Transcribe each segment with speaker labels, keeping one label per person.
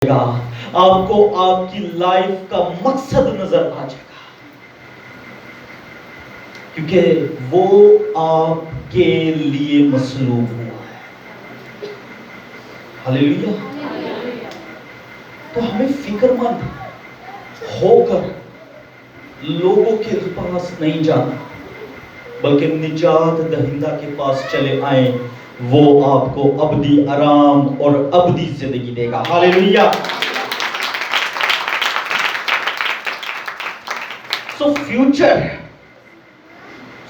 Speaker 1: گا، آپ کو آپ کی لائف کا مقصد نظر آ جائے گا، کیونکہ وہ آپ کے لیے مصلوب ہوا ہے۔ ہلیلویا۔ تو ہمیں فکر مند ہو کر لوگوں کے پاس نہیں جانا، بلکہ نجات دہندہ کے پاس چلے آئیں، وہ آپ کو ابدی آرام اور ابدی زندگی دے گا۔ ہاللیلویا۔ سو فیوچر،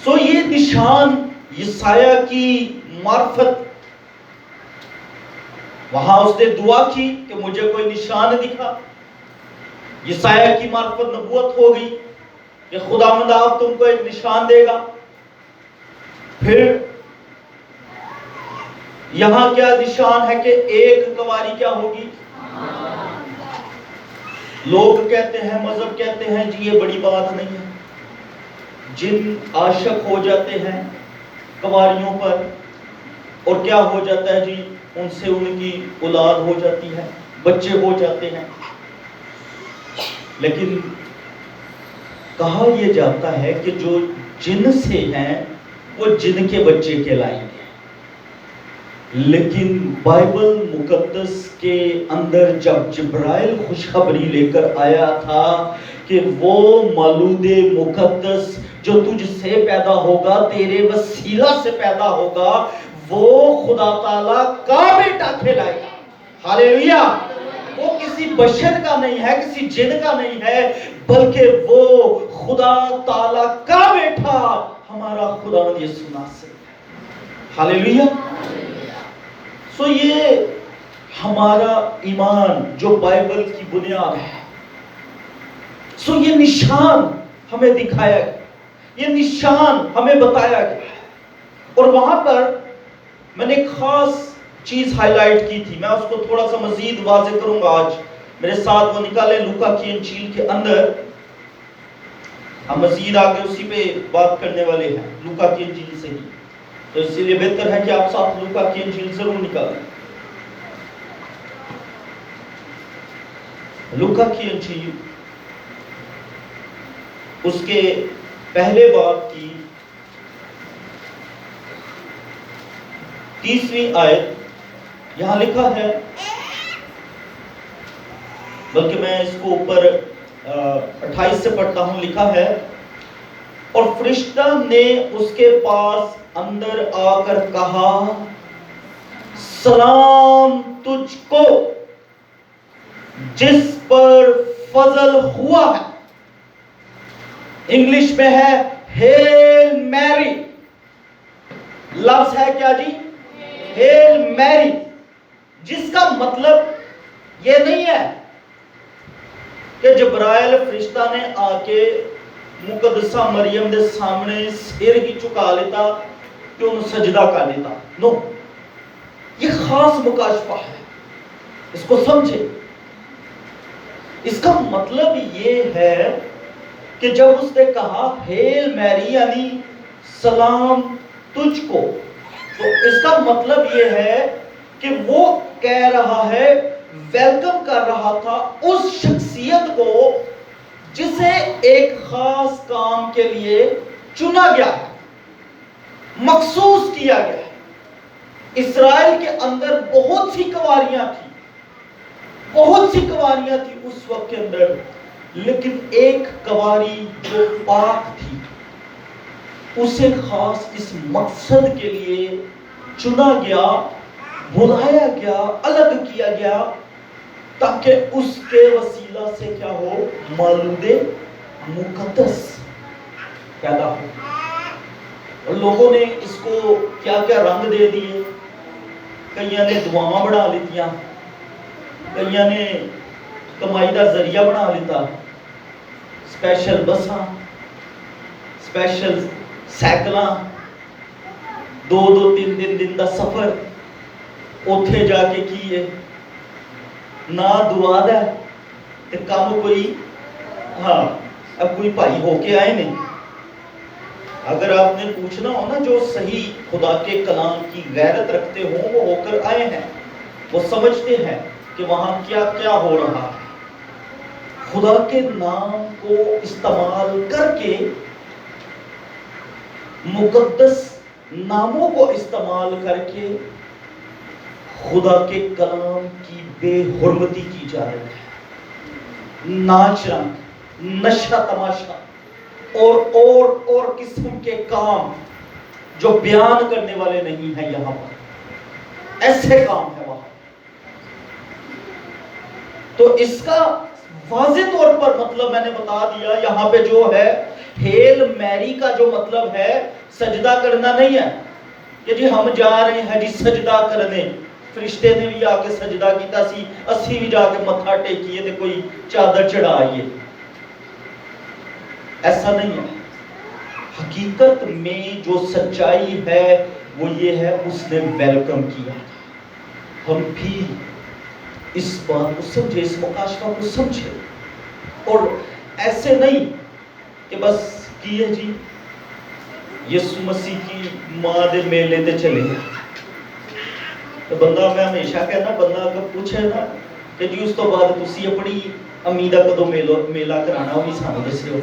Speaker 1: سو یہ نشان یسایہ کی معرفت، وہاں اس نے دعا کی کہ مجھے کوئی نشان دکھا، یسایہ کی معرفت نبوت ہو گئی کہ خداوند آپ تم کو ایک نشان دے گا۔ پھر یہاں کیا نشان ہے کہ ایک کواری کیا ہوگی؟ لوگ کہتے ہیں، مذہب کہتے ہیں جی یہ بڑی بات نہیں ہے، جن عاشق ہو جاتے ہیں کواریوں پر اور کیا ہو جاتا ہے جی، ان سے ان کی اولاد ہو جاتی ہے، بچے ہو جاتے ہیں۔ لیکن کہا یہ جاتا ہے کہ جو جن سے ہیں وہ جن کے بچے کہلائیں گے، لیکن بائبل مقدس کے اندر جب جبرائیل خوشخبری لے کر آیا تھا کہ وہ مولود مقدس جو تجھ سے پیدا ہوگا، تیرے وسیلہ سے پیدا ہوگا، وہ خدا تعالیٰ کا بیٹا کہلائے گا۔ ہاللیلویا۔ وہ کسی بشر کا نہیں ہے، کسی جن کا نہیں ہے، بلکہ وہ خدا تعالیٰ کا بیٹا ہمارا خدا یسوع ناصری۔ ہاللیلویا۔ سو یہ ہمارا ایمان جو بائبل کی بنیاد ہے، سو یہ نشان ہمیں دکھایا گیا، یہ نشان ہمیں بتایا گیا۔ اور وہاں پر میں نے ایک خاص چیز ہائی لائٹ کی تھی، میں اس کو تھوڑا سا مزید واضح کروں گا آج۔ میرے ساتھ وہ نکالے لوکا کی انجیل کے اندر، ہم مزید آگے اسی پہ بات کرنے والے ہیں، لوکا کی انجیل سے ہی، تو اسی لیے بہتر ہے کہ آپ ساتھ لوکا کی انجیل ضرور نکالیں۔ لوکا کی انجیل اس کے پہلے باب کی 30ویں آیت یہاں لکھا ہے، بلکہ میں اس کو اوپر 28 سے پڑھتا ہوں۔ لکھا ہے، اور فرشتہ نے اس کے پاس اندر آ کر کہا، سلام تجھ کو جس پر فضل ہوا ہے۔ انگلش میں ہے ہیل میری، لفظ ہے کیا جی؟ ہیل میری، جس کا مطلب یہ نہیں ہے کہ جبرائیل فرشتہ نے آ کے مقدسہ مریم دے سامنے سر ہی چکا لیتا کہ انہوں سجدہ کر لیتا، نو، یہ خاص مکاشفہ ہے، اس کو سمجھے۔ اس کا مطلب یہ ہے کہ جب اس نے کہا ہیل میری یعنی سلام تجھ کو، تو اس کا مطلب یہ ہے کہ وہ کہہ رہا ہے، ویلکم کر رہا تھا اس شخصیت کو جسے ایک خاص کام کے لیے چنا گیا ہے، مخصوص کیا گیا ہے۔ اسرائیل کے اندر بہت سی کواریاں تھیں، بہت سی کواریاں تھیں اس وقت کے اندر، لیکن ایک کواری جو پاک تھی، اسے خاص اس مقصد کے لیے چنا گیا، بلایا گیا، الگ کیا گیا، تاکہ اس کے وسیلہ سے کیا ہو؟ مولود مقدس پیدا ہو۔ اور لوگوں نے اس کو کیا کیا رنگ دے دیے، کئیاں نے دعاواں بنا لیتیاں، کئیاں نے کمائی دا ذریعہ بنا لیتا، سپیشل بساں، سپیشل سائیکلاں، 2-3 دن دا سفر اوتھے جا کے کیے، نہ دعا دا تے کام کوئی، ہاں اب کوئی بھائی ہو کے آئے نہیں۔ اگر آپ نے پوچھنا ہو نا، جو صحیح خدا کے کلام کی غیرت رکھتے ہوں وہ ہو کر آئے ہیں، وہ سمجھتے ہیں کہ وہاں کیا کیا ہو رہا ہے. خدا کے نام کو استعمال کر کے، مقدس ناموں کو استعمال کر کے خدا کے کلام کی بے حرمتی کی جا رہی ہے. ناچ رنگ، نشہ تماشا اور قسم کے کام جو بیان کرنے والے نہیں ہیں یہاں پر، ایسے کام ہے وہاں. تو اس کا واضح طور پر مطلب میں نے بتا دیا. یہاں پہ جو ہے ہیل میری کا جو مطلب ہے سجدہ کرنا نہیں ہے کہ جی ہم جا رہے ہیں جی سجدہ کرنے. فرشتے نے بھی آ کے سجدہ کیتا سی، اسی بھی جا کے متھا ٹیکیے تے کوئی چادر چڑھائیے. ایسا نہیں ہے. حقیقت میں جو سچائی ہے وہ یہ ہے، اس نے ویلکم کیا. ہم بھی اس بات کو سمجھے، اس مکاشفہ کو سمجھے، اور ایسے نہیں کہ بس کیے جی یسوع مسیح کی ماں دے میلے تے چلے. تو بندہ، میں ہمیشہ کہنا، بندہ اگر پوچھے نا کہ جی اس تو بعد تسی اپنی امی دا کدو میلہ کرانا، وہ بھی سانو دسیو،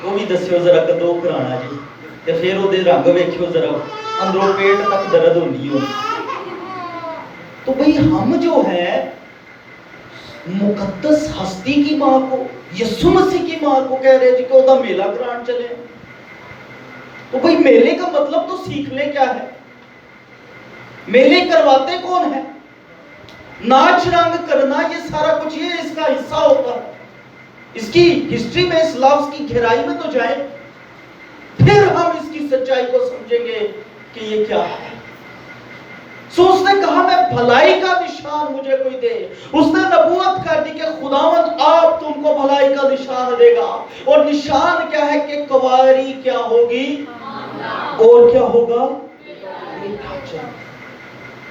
Speaker 1: وہ بھی دسیو ذرا کدو کرانا جی. تے پھر وہ دے رنگ ویکھیو ذرا، اندروں پیٹ تک درد ہوندی ہو. تو بھئی ہم جو ہیں مقدس ہستی کی ماں کو، یسوع مسیح کی ماں کو کہہ رہے جی کہ وہ دا میلہ کران چلے. تو بھئی میلے کا مطلب تو سیکھ لیں کیا ہے. میلے کرواتے کون ہیں؟ ناچ رنگ کرنا، یہ سارا کچھ یہ اس کا حصہ ہوتا ہے. اس کی ہسٹری میں، اس لفظ کی گہرائی میں تو جائیں، پھر ہم اس کی سچائی کو سمجھیں گے کہ یہ کیا ہے. سو اس نے کہا میں بھلائی کا نشان مجھے کوئی دے. اس نے نبوت کر دی کہ خداوند آپ تم کو بھلائی کا نشان دے گا. اور نشان کیا ہے کہ کنواری کیا ہوگی اور کیا ہوگا.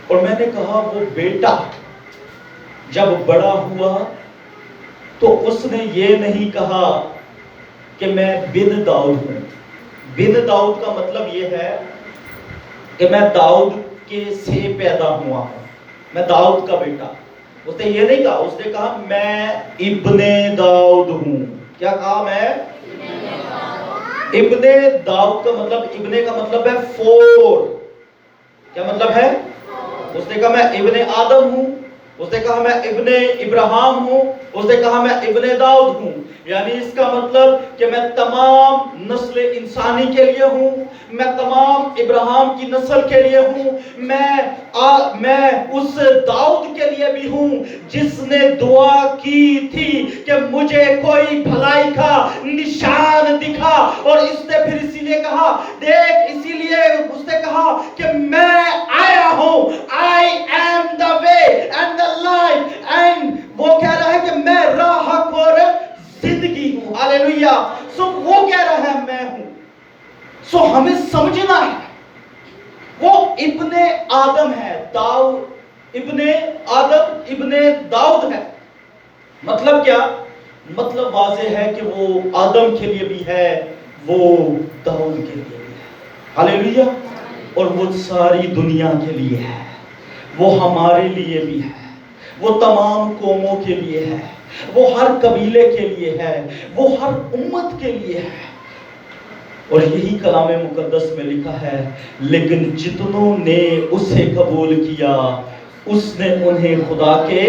Speaker 1: اور میں نے کہا وہ بیٹا جب بڑا ہوا تو اس نے یہ نہیں کہا کہ میں بن داؤد ہوں. بن داؤد کا مطلب یہ ہے کہ میں داؤد کے سے پیدا ہوا ہوں، میں داؤد کا بیٹا. اس نے یہ نہیں کہا. اس نے کہا میں ابن داؤد ہوں. کیا کہا؟ میں ابن داؤد کا مطلب، ابن کا مطلب ہے فور. کیا مطلب ہے؟ اس نے کہا میں ابن آدم ہوں. اس نے کہا میں ابن ابراہیم ہوں. اس نے کہا میں ابن داؤد ہوں. یعنی اس کا مطلب کہ میں تمام نسل انسانی کے لیے ہوں، میں تمام ابراہیم کی نسل کے لیے ہوں، میں اس داؤد کے لیے بھی ہوں جس نے دعا کی تھی کہ مجھے کوئی بھلائی کا نشان دکھا. اور اس نے پھر اسی لیے کہا، دیکھ، اسی لیے اس نے کہا کہ میں آیا ہوں. I am the way and the life. And وہ کہہ رہا ہے کہ میں راہ اور زندگی ہوں. ہاللیلویہ. سو وہ کہہ رہا ہے میں ہوں. سو ہمیں سمجھنا ہے وہ ابن آدم ہے. داؤد ابن آدم ابن داؤد ہے. مطلب کیا؟ مطلب واضح ہے کہ وہ آدم کے لیے بھی ہے، وہ داؤد کے لیے بھی ہے. ہاللیلویہ. اور وہ ساری دنیا کے لیے ہے، وہ ہمارے لیے بھی ہے، وہ تمام قوموں کے لیے ہے، وہ ہر قبیلے کے لیے ہے، وہ ہر امت کے لیے ہے. اور یہی کلام مقدس میں لکھا ہے، لیکن جتنوں نے اسے قبول کیا اس نے انہیں خدا کے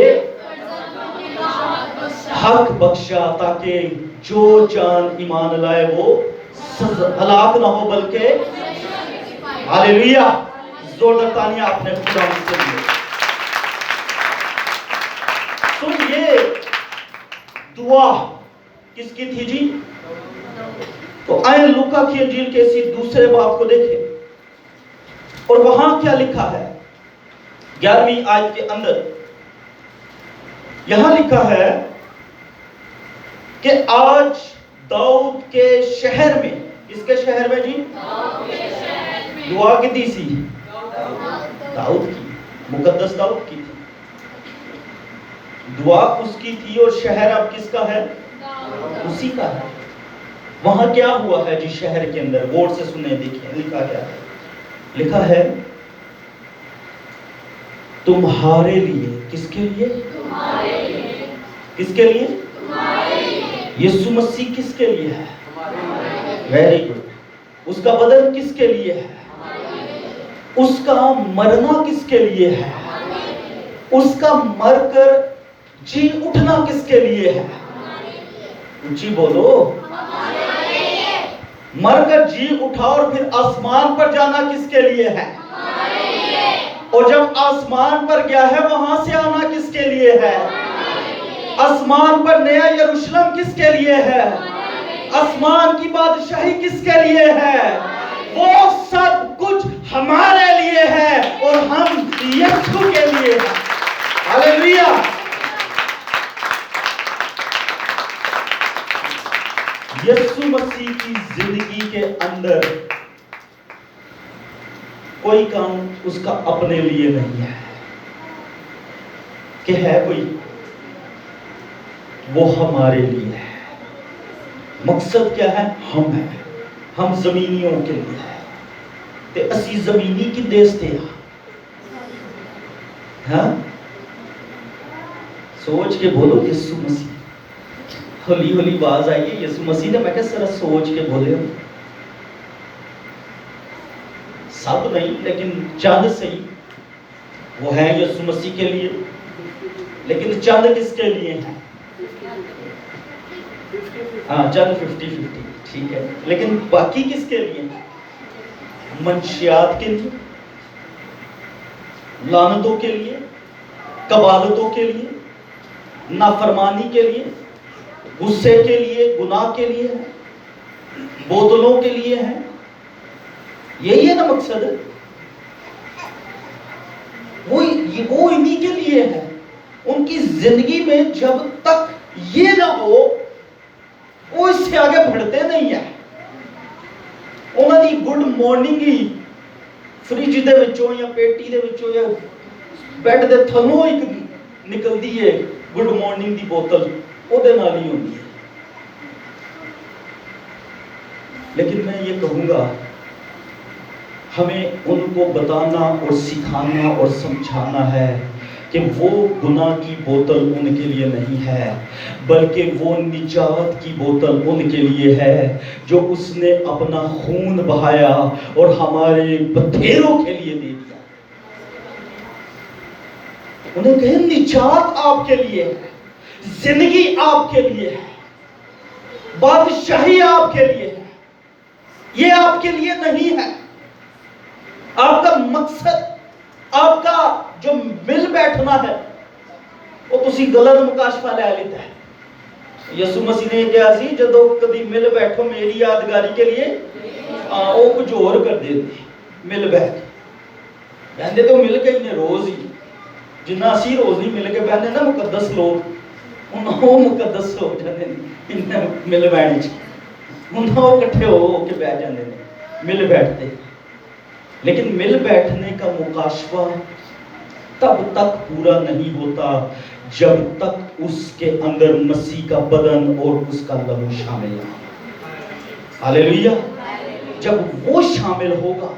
Speaker 1: حق بخشا، تاکہ جو جان ایمان لائے وہ ہلاک نہ ہو بلکہ. ہاللیلویہ. زوردار تانیہ آپ نے خدا سے لیے. تو یہ دعا کس کی تھی جی؟ تو آئیں لوکا کی انجیل کے اسی دوسرے باب کو دیکھیں، اور وہاں کیا لکھا ہے 11ویں آیت کے اندر. یہاں لکھا ہے کہ آج داؤد کے شہر میں. کس کے شہر میں جی؟ دعا کتنی سی؟ داؤد کی. مقدس داؤد کی تھی. دعا اس کی تھی اور شہر اب کس کا ہے؟ اسی کا ہے. وہاں کیا ہوا ہے جی شہر کے اندر؟ غور سے سنیں، دیکھیں لکھا کیا ہے. لکھا ہے تمہارے لیے کس کے لیے؟ کس کے لیے؟ یسوع مسیح کس کے لیے ہے؟ Very good. اس کا بدن کس کے لیے ہے؟ اس کا مرنا کس کے لیے ہے؟ اس کا مر کر جی اٹھنا کس کے لیے ہے؟ جی بولو۔ مر کر جی اٹھا اور پھر آسمان پر جانا کس کے لیے ہے؟ اور جب آسمان پر گیا ہے وہاں سے آنا کس کے لیے ہے؟ آسمان پر نیا یروشلم کس کے لیے ہے؟ آسمان کی بادشاہی کس کے لیے ہے؟ وہ سب کچھ ہمارے لیے ہے اور ہم یسوع کے لیے ہیں۔ ہاللیلویا۔ یسوع مسیح کی زندگی کے اندر کوئی کام اس کا اپنے لیے نہیں ہے کہ ہے کوئی، وہ ہمارے لیے ہے۔ مقصد کیا ہے؟ ہم ہیں، ہم زمینیوں کے لیے ہے تے اسی زمینی کی دیستے ہیں۔ ہاں سوچ کے بولو یسوع مسیح۔ ہولی ہولی آواز آئی ہے یسوع مسیح نے، میں کہا ذرا سوچ کے بولے ہو۔ سب نہیں لیکن چند صحیح وہ ہے یسوع مسیح کے لیے، لیکن چند کس کے لیے ہیں؟ ہاں چند 50-50 ٹھیک ہے، لیکن باقی کس کے لیے؟ منشیات کے لیے، لعنتوں کے لیے، کبالتوں کے لیے، نافرمانی کے لیے، غصے کے لیے، گناہ کے لیے، بوتلوں کے لیے ہیں۔ یہی ہے نا مقصد، وہ انہی کے لیے ہے۔ ان کی زندگی میں جب تک یہ نہ ہو وہ اس سے آگے بڑھتے نہیں ہیں۔ انہوں نے گڈ مارننگ ہی فریج دے وچوں یا پیٹی دے وچوں یا بیڈ دے تھلوں ایک نکلدی ہے گڈ مارننگ دی بوتل، او دے نال ہی ہوندی ہے۔ لیکن میں یہ کہوں گا ہمیں ان کو بتانا اور سکھانا اور سمجھانا ہے کہ وہ گناہ کی بوتل ان کے لیے نہیں ہے، بلکہ وہ نجات کی بوتل ان کے لیے ہے جو اس نے اپنا خون بہایا اور ہمارے بتھیروں کے لیے دے دیا۔ انہیں کہیں نجات آپ کے لیے ہے، زندگی آپ کے لیے ہے، بادشاہی آپ کے لیے ہے، یہ آپ کے لیے نہیں ہے۔ آپ کا مقصد، آپ کا جو مل بیٹھنا ہے وہ تسی غلط مکاشفہ لے لیتا ہے۔ یسوع مسیح نے کہا سی جدو کدی مل بیٹھو میری یادگاری کے لیے وہ کچھ اور کر دیتے مل بیٹھ بہندے تو مل کے انہیں روز ہی جنہ اسی روز نہیں مل کے بہندے نا مقدس لوگ انہوں مقدس ہو جاتے ہیں انہیں مل بیٹھ انہوں کٹھے ہو کے بیٹھ جاتے ہیں مل بیٹھتے ہیں۔ لیکن مل بیٹھنے کا مکاشفہ تب تک پورا نہیں ہوتا جب تک اس کے اندر مسیح کا بدن اور اس کا لہو شامل نہ ہو۔ ہاللیلویہ۔ جب وہ شامل ہوگا،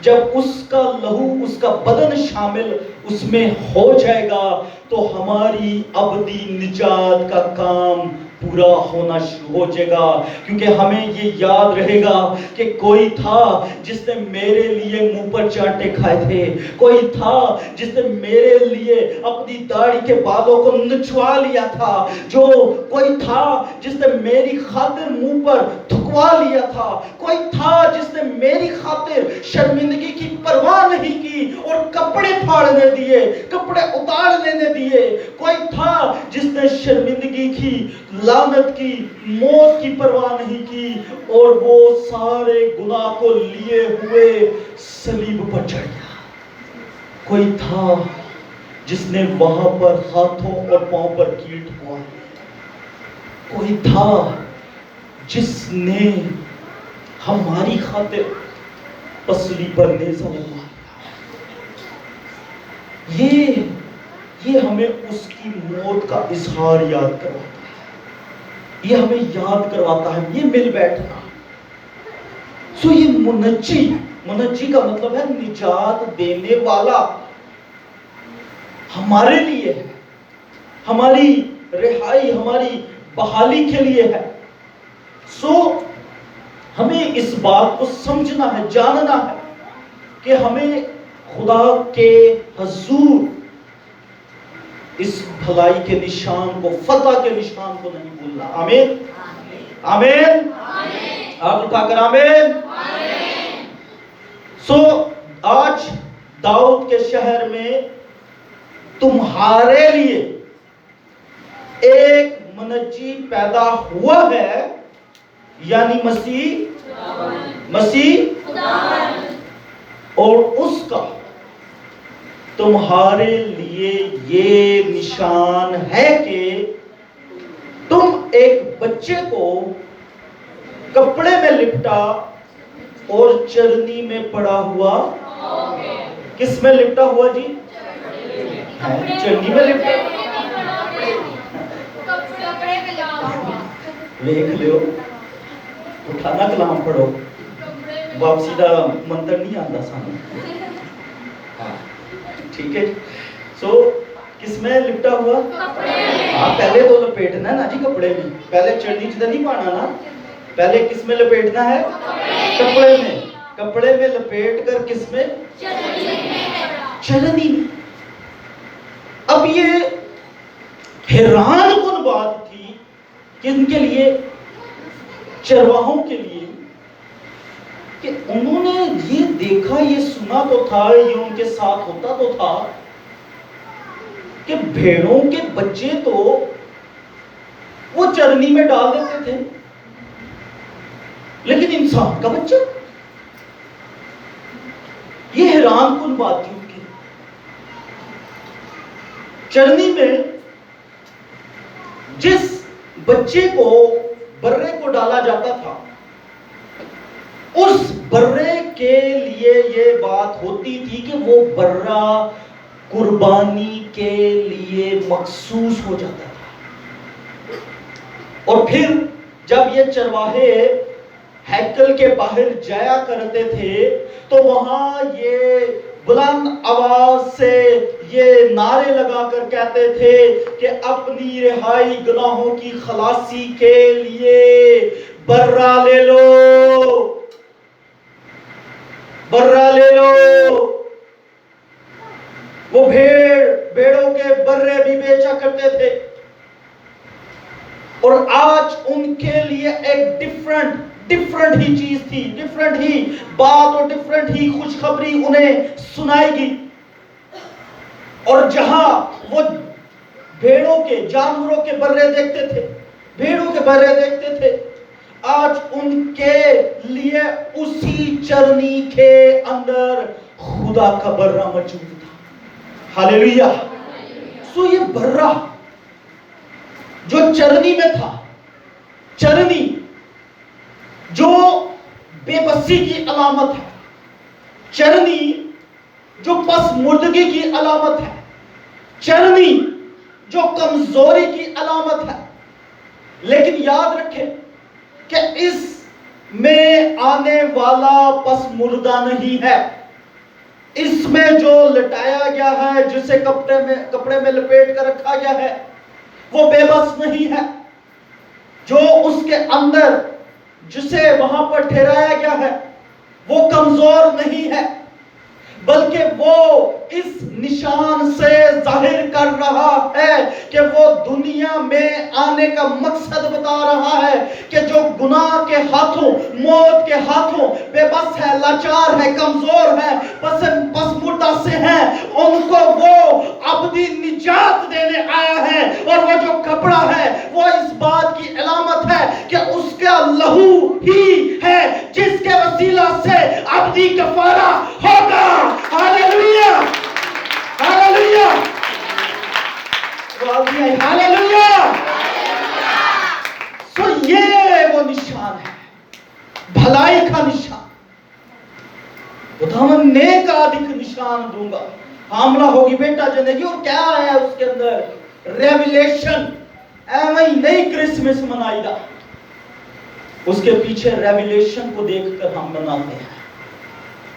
Speaker 1: جب اس کا لہو اس کا بدن شامل اس میں ہو جائے گا تو ہماری ابدی نجات کا کام پورا ہونا شروع ہو جائے گا، کیونکہ ہمیں یہ یاد رہے گا کہ کوئی تھا جس نے میرے لیے منہ پر چانٹے کھائے تھے، کوئی تھا جس نے میرے لیے اپنی داڑھی کے بالوں کو نچوا لیا تھا، جو کوئی تھا جس نے میری خاطر منہ پر تھکوا لیا تھا، کوئی تھا جس نے میری خاطر شرمندگی کی پرواہ نہیں کی اور کپڑے پھاڑنے دیے، کپڑے اتار لینے دیے، کوئی تھا جس نے شرمندگی کی، لعنت کی، موت کی پرواہ نہیں کی اور وہ سارے گناہ کو لیے ہوئے صلیب پر چڑھ گیا۔ کوئی تھا جس نے وہاں پر ہاتھوں اور پاؤں پر کیل ٹھکوا لی، کوئی تھا جس نے ہماری خاطر پسلی پر نیزہ لگوا لیا۔ یہ ہمیں اس کی موت کا اظہار یاد کرواتا ہے، یہ ہمیں یاد کرواتا ہے یہ مل بیٹھنا۔ سو یہ منجی کا مطلب ہے نجات دینے والا۔ ہمارے لیے ہے، ہماری رہائی، ہماری بحالی کے لیے ہے. سو ہمیں اس بات کو سمجھنا ہے، جاننا ہے کہ ہمیں خدا کے حضور اس بھلائی کے نشان کو، فتح کے نشان کو نہیں بھولنا. آمین آمین. آپ اٹھا کر آمین. سو آج داؤد کے شہر میں تمہارے لیے ایک منجی پیدا ہوا ہے، یعنی مسیح اور اس کا تمہارے لیے یہ نشان ہے کہ تم ایک بچے کو کپڑے میں لپٹا اور چرنی میں پڑا ہوا. کس میں لپٹا ہوا جی؟ چرنی میں لپٹا. لکھ لیو، اٹھانا کلام پڑھو، واپسی دا منتر نہیں آتا سامنے. ٹھیک ہے. سو کس میں لپٹا ہوا؟ ہاں پہلے تو لپیٹنا ہے نا جی کپڑے میں، پہلے چڑنی چدہ نہیں پانا نا، پہلے کس میں لپیٹنا ہے؟ کپڑے میں. کپڑے میں لپیٹ کر کس میں؟ چرنی میں. اب یہ حیران کن بات تھی کہ ان کے لیے، چرواہوں کے لیے، کہ انہوں نے یہ دیکھا، یہ سنا تو تھا، یہ ان کے ساتھ ہوتا تو تھا کہ بھیڑوں کے بچے تو وہ چرنی میں ڈال دیتے تھے، لیکن انسان کا بچہ، یہ حیران کن بات تھی. ان کی چرنی میں جس بچے کو، برے کو ڈالا جاتا تھا، اس برے کے لیے یہ بات ہوتی تھی کہ وہ برا قربانی کے لیے مخصوص ہو جاتا تھا. اور پھر جب یہ چرواہے ہیکل کے باہر جایا کرتے تھے تو وہاں یہ بلند آواز سے یہ نعرے لگا کر کہتے تھے کہ اپنی رہائی، گناہوں کی خلاصی کے لیے برا لے لو، برا لے لو. وہ بھیڑوں کے برے بھی بیچا کرتے تھے، اور آج ان کے لیے ایک ڈیفرنٹ ہی چیز تھی، ڈیفرنٹ ہی بات اور ڈیفرنٹ ہی خوشخبری انہیں سنائی گئی. اور جہاں وہ بھیڑوں کے، جانوروں کے برے دیکھتے تھے، بھیڑوں کے برے دیکھتے تھے، آج ان کے لیے اسی چرنی کے اندر خدا کا برا موجود تھا. ہاللیلویہ. سو یہ برا جو چرنی میں تھا، چرنی جو بے بسی کی علامت ہے، چرنی جو پس مردگی کی علامت ہے، چرنی جو کمزوری کی علامت ہے. لیکن یاد رکھیں کہ اس میں آنے والا پس مردہ نہیں ہے. اس میں جو لٹایا گیا ہے، جسے کپڑے میں لپیٹ کر رکھا گیا ہے، وہ بے بس نہیں ہے. جو اس کے اندر، جسے وہاں پر ٹھہرایا گیا ہے، وہ کمزور نہیں ہے، بلکہ وہ اس نشان سے ظاہر کر رہا ہے کہ وہ دنیا میں آنے کا مقصد بتا رہا ہے کہ جو گناہ کے ہاتھوں، موت کے ہاتھوں بے بس ہے، لاچار ہے، کمزور ہے، پس مردہ سے ہیں، ان کو وہ ابدی نجات دینے آیا ہے. اور وہ جو کپڑا ہے وہ اس بات کی علامت ہے کہ اس کا لہو ہی ہے جس کے وسیلہ سے ابدی کفارہ ہوگا. ہاللیلویہ، ہاللیلویہ، ہاللیلویہ. سو یہ وہ نشان ہے، بھلائی کا نشان. خداوند نیک آدھی کا نشان دوں گا، حاملہ ہوگی، بیٹا جنے گی. اور کیا ہے اس کے اندر؟ ریویلیشن. ایویں نئی کرسمس منائی دا، اس کے پیچھے ریویلیشن کو دیکھ کر ہم مناتے ہیں.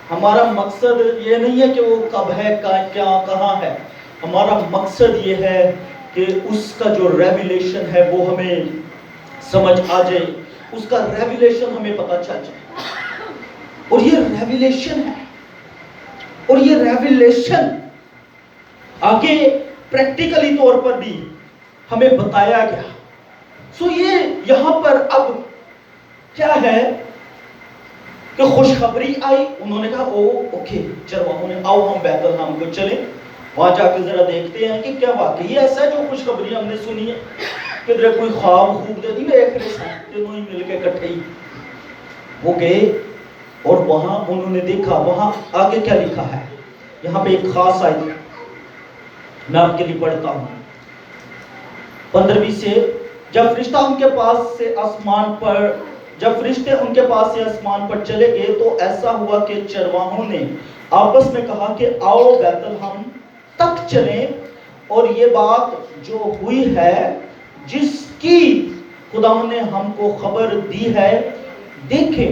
Speaker 1: ہمارا مقصد یہ نہیں ہے کہ وہ کب ہے، کیا، کہاں ہے. ہمارا مقصد یہ ہے کہ اس کا جو ریویلیشن ہے وہ ہمیں سمجھ آ جائے، اس کا ریویلیشن ہمیں پتہ چل جائے. اور یہ ریویلیشن ہے، اور یہ ریویلیشن آگے پریکٹیکلی طور پر بھی ہمیں بتایا گیا. سو یہ یہاں پر اب کیا ہے کہ خوشخبری آئی. انہوں نے کہا اوکے چرواہوں نے، آؤ ہم بیت الحم کو چلیں، وہاں جا کے ذرا دیکھتے ہیں کہ کیا واقعی ایسا ہے جو خوشخبری ہم نے سنی ہے. کدھر کوئی خواب خوب دے دی ایک تینوں ہی مل کے کٹھے ہی. وہ گئے اور وہاں انہوں نے دیکھا، وہاں آگے کیا لکھا ہے. یہاں پہ ایک خاص آیت میں آپ کے لیے پڑھتا ہوں 15ویں سے. جب فرشتہ ان کے پاس سے آسمان پر چلے گئے تو ایسا ہوا کہ چرواہوں نے آپس میں کہا کہ آؤ بیت الحم تک چلیں اور یہ بات جو ہوئی ہے جس کی خداوند نے ہم کو خبر دی ہے دیکھیں.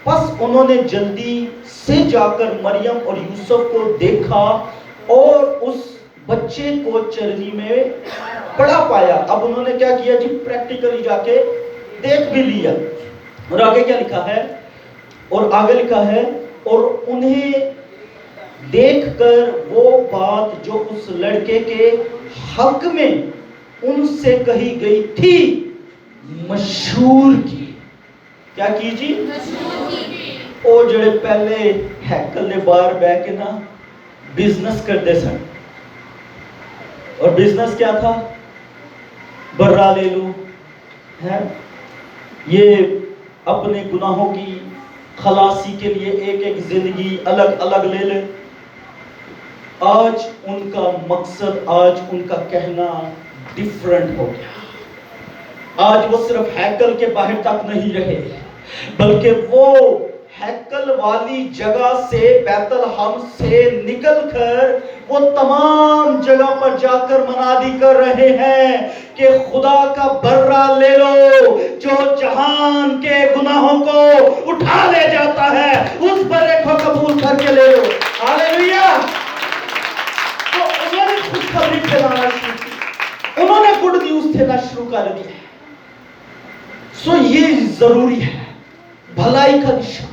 Speaker 1: پس انہوں نے جلدی سے جا کر مریم اور یوسف کو دیکھا اور اس بچے کو چرنی میں پڑا پایا. اب انہوں نے کیا کیا جی؟ پریکٹیکلی جا کے دیکھ بھی لیا. اور آگے کیا لکھا ہے؟ اور آگے لکھا ہے اور انہیں دیکھ کر وہ بات جو اس لڑکے کے حق میں ان سے کہی گئی تھی مشہور کی. کیا کی جی؟ او جڑے پہلے ہیکل نے باہر بہ کے نا بزنس کرتے سن. اور بزنس کیا تھا؟ برا لے لو ہے، یہ اپنے گناہوں کی خلاصی کے لیے ایک ایک زندگی الگ الگ لے لے. آج ان کا مقصد، آج ان کا کہنا ڈیفرنٹ ہو گیا. آج وہ صرف ہیکل کے باہر تک نہیں رہے بلکہ وہ ہیکل والی جگہ سے بیت الحم سے نکل کر وہ تمام جگہ پر جا کر منادی کر رہے ہیں کہ خدا کا برہ لے لو جو جہان کے گناہوں کو اٹھا لے جاتا ہے، اس برے کو قبول کر کے لے لو. ہاللیلویا. تو انہوں نے خوشخبری پھیلانا شروع کی، انہوں نے گڈ نیوز دینا شروع کر دیا. سو یہ ضروری ہے. بھلائی کا نشان،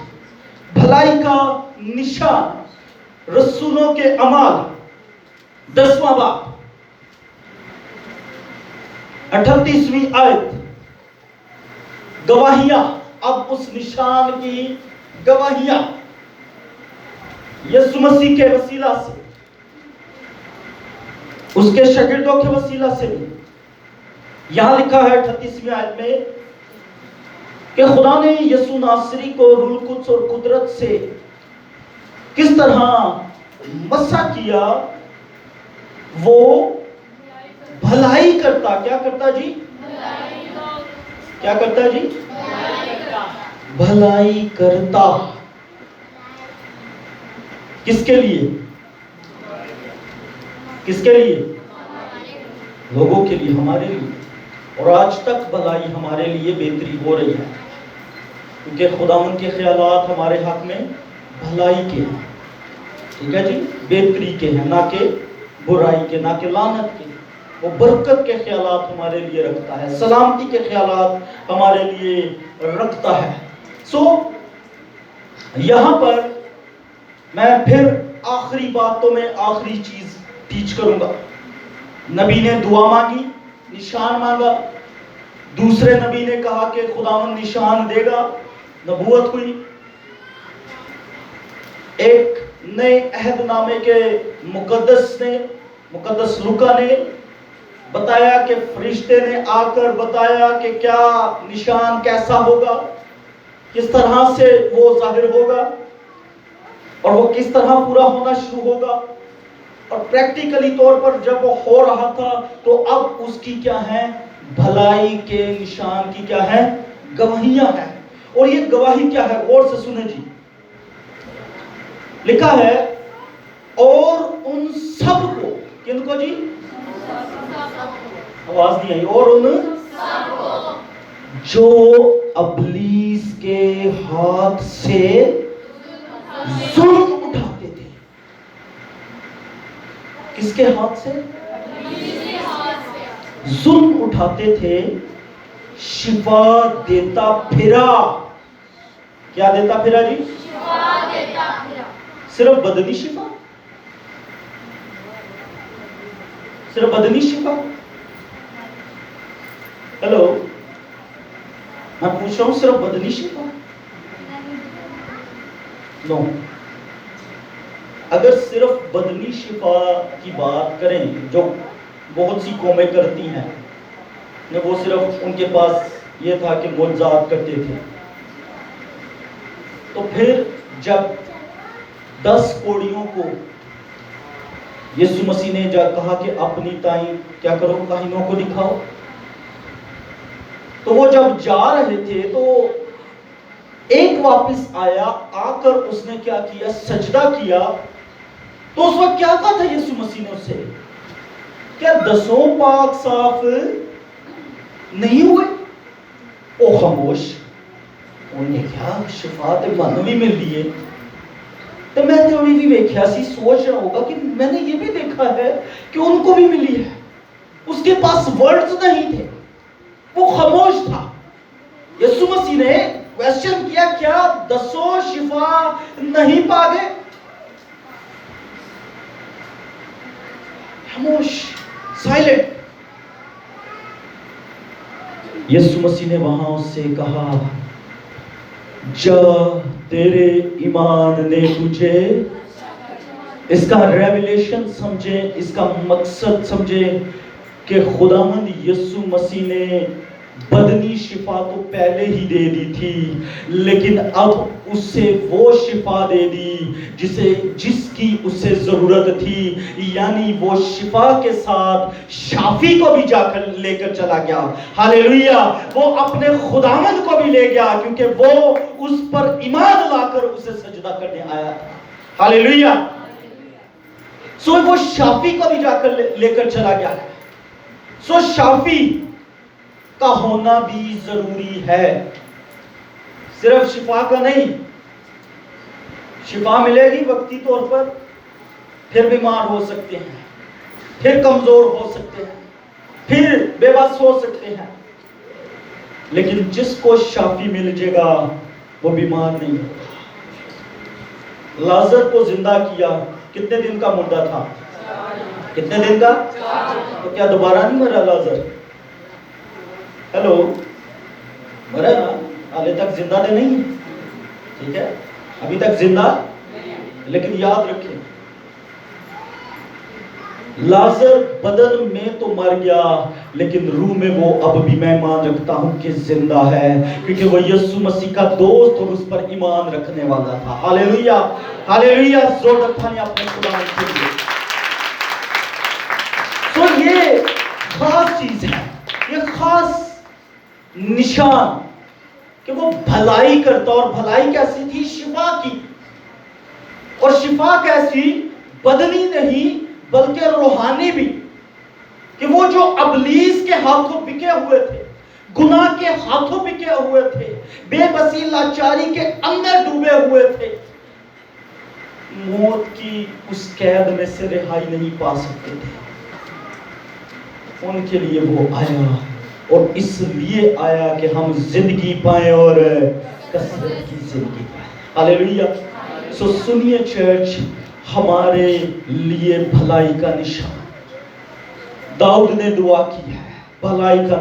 Speaker 1: بھلائی کا نشان رسولوں کے اعمال 10واں باب 38ویں آیت. گواہیاں. اب اس نشان کی گواہیاں یسوع مسیح کے وسیلہ سے، اس کے شاگردوں کے وسیلہ سے بھی. یہاں لکھا ہے 38ویں آیت میں کہ خدا نے یسوع ناصری کو روح القدس اور قدرت سے کس طرح مسح کیا. وہ بھلائی کرتا. کیا کرتا جی؟ کیا کرتا جی؟ بھلائی کرتا. کس کے لیے؟ کس کے لیے؟ لوگوں کے لیے، ہمارے لیے. اور آج تک بھلائی ہمارے لیے بہتری ہو رہی ہے کیونکہ خداوند کے خیالات ہمارے حق میں بھلائی کے ہیں. ٹھیک ہے جی؟ بہتری کے ہیں، نہ کہ برائی کے، نہ کہ لعنت کے. وہ برکت کے خیالات ہمارے لیے رکھتا ہے، سلامتی کے خیالات ہمارے لیے رکھتا ہے. سو یہاں پر میں پھر آخری باتوں میں آخری چیز ٹیچ کروں گا. نبی نے دعا مانگی، نشان مانگا. دوسرے نبی نے کہا کہ خداوند نشان دے گا، نبوت ہوئی. ایک نئے عہد نامے کے مقدس لوکا نے بتایا کہ فرشتے نے آ کر بتایا کہ کیا نشان کیسا ہوگا، کس طرح سے وہ ظاہر ہوگا اور وہ کس طرح پورا ہونا شروع ہوگا. اور پریکٹیکلی طور پر جب وہ ہو رہا تھا تو اب اس کی کیا ہے؟ بھلائی کے نشان کی کیا ہے؟ گواہیاں ہیں. اور یہ گواہی کیا ہے؟ غور سے سنیں جی. لکھا ہے اور ان سب کو، کن کو جی؟ آواز نہیں آئی. اور ان سب کو جو ابلیس کے ہاتھ سے ظلم اٹھاتے تھے. کس کے ہاتھ سے؟ ظلم اٹھاتے تھے، شفا دیتا پھرا۔ کیا دیتا پھرا جی؟ صرف بدنی شفا؟ صرف بدنی شفا؟ ہیلو، میں پوچھ رہا ہوں، صرف بدنی شفا؟ نو۔ اگر صرف بدنی شفا کی بات کریں جو بہت سی قومیں کرتی ہیں، وہ صرف ان کے پاس یہ تھا کہ معجزات کرتے تھے، تو پھر جب 10 کوڑیوں کو یسوع مسیح نے جا کہا کہ اپنی تائیں کیا کرو، کاہنوں کو دکھاؤ، تو وہ جب جا رہے تھے تو ایک واپس آیا، آ کر اس نے کیا کیا؟ سجدہ کیا۔ تو اس وقت کیا کہا تھا یسوع مسیح نے اس سے؟ کیا 10 پاک صاف نہیں ہوئے؟ او خاموش، انہوں نے کیا شفا تے مانو بھی مل لیے؟ تو میں تھوڑی بھی ویکھیا سی، سوچ رہا ہوگا کہ میں نے یہ بھی دیکھا ہے کہ ان کو بھی ملی ہے۔ اس کے پاس ورڈز نہیں تھے، وہ خاموش تھا۔ یسوع مسیح نے کویسچن کیا، کیا 10 شفا نہیں پا گئے؟ خاموش، سائلنٹ۔ یسوع مسیح نے وہاں اس سے کہا، جا، تیرے ایمان نے تجھے، اس کا ریویلیشن سمجھے، اس کا مقصد سمجھے کہ خداوند یسوع مسیح نے بدنی شفا تو پہلے ہی دے دی تھی، لیکن اب اس سے وہ شفا دے دی جس کی اسے ضرورت تھی، یعنی وہ شفا کے ساتھ شافی کو بھی جا کر لے کر چلا گیا۔ ہاللیلویہ، وہ اپنے خداوند کو بھی لے گیا کیونکہ وہ اس پر ایمان لا کر اسے سجدہ کرنے آیا تھا۔ ہاللیلویہ، سو وہ شافی کو بھی جا کر لے کر چلا گیا۔ سو شافی کا ہونا بھی ضروری ہے، صرف شفا کا نہیں۔ شفا ملے گی وقتی طور پر، پھر بیمار ہو سکتے ہیں، پھر کمزور ہو سکتے ہیں، پھر بے بس ہو سکتے ہیں، لیکن جس کو شافی مل جائے گا وہ بیمار نہیں ہوگا۔ لازر کو زندہ کیا، کتنے دن کا مردہ تھا؟ کتنے دن کا؟ تو کیا دوبارہ نہیں مرا لازر؟ ہیلو، مرا نا، ابھی تک زندہ تو نہیں ہے، ٹھیک ہے، ابھی تک زندہ، لیکن یاد رکھیں لازر بدن میں تو مر گیا، لیکن روح میں وہ اب بھی میں ایمان رکھتا ہوں کہ زندہ ہے، کیونکہ وہ یسوع مسیح کا دوست اور اس پر ایمان رکھنے والا تھا۔ ہاللیلویہ، ہاللیلویہ، زور رکھانے اپنے خدا کے لیے۔ تو یہ خاص چیز ہے، یہ خاص نشان کہ وہ بھلائی کرتا، اور بھلائی کیسی تھی؟ شفا کی، اور شفا کیسی؟ بدنی نہیں بلکہ روحانی بھی، کہ وہ جو ابلیس کے ہاتھوں بکے ہوئے تھے، گناہ کے ہاتھوں بکے ہوئے تھے، بے بسی لاچاری کے اندر ڈوبے ہوئے تھے، موت کی اس قید میں سے رہائی نہیں پا سکتے تھے، ان کے لیے وہ آیا، اور اس لیے آیا کہ ہم زندگی پائیں اور کثرت کی زندگی پائیں۔ ہاللیلویہ۔ سو سنیے چرچ، ہمارے لیے بھلائی کا نشان، داؤد نے دعا کی ہے، بھلائی کا نشان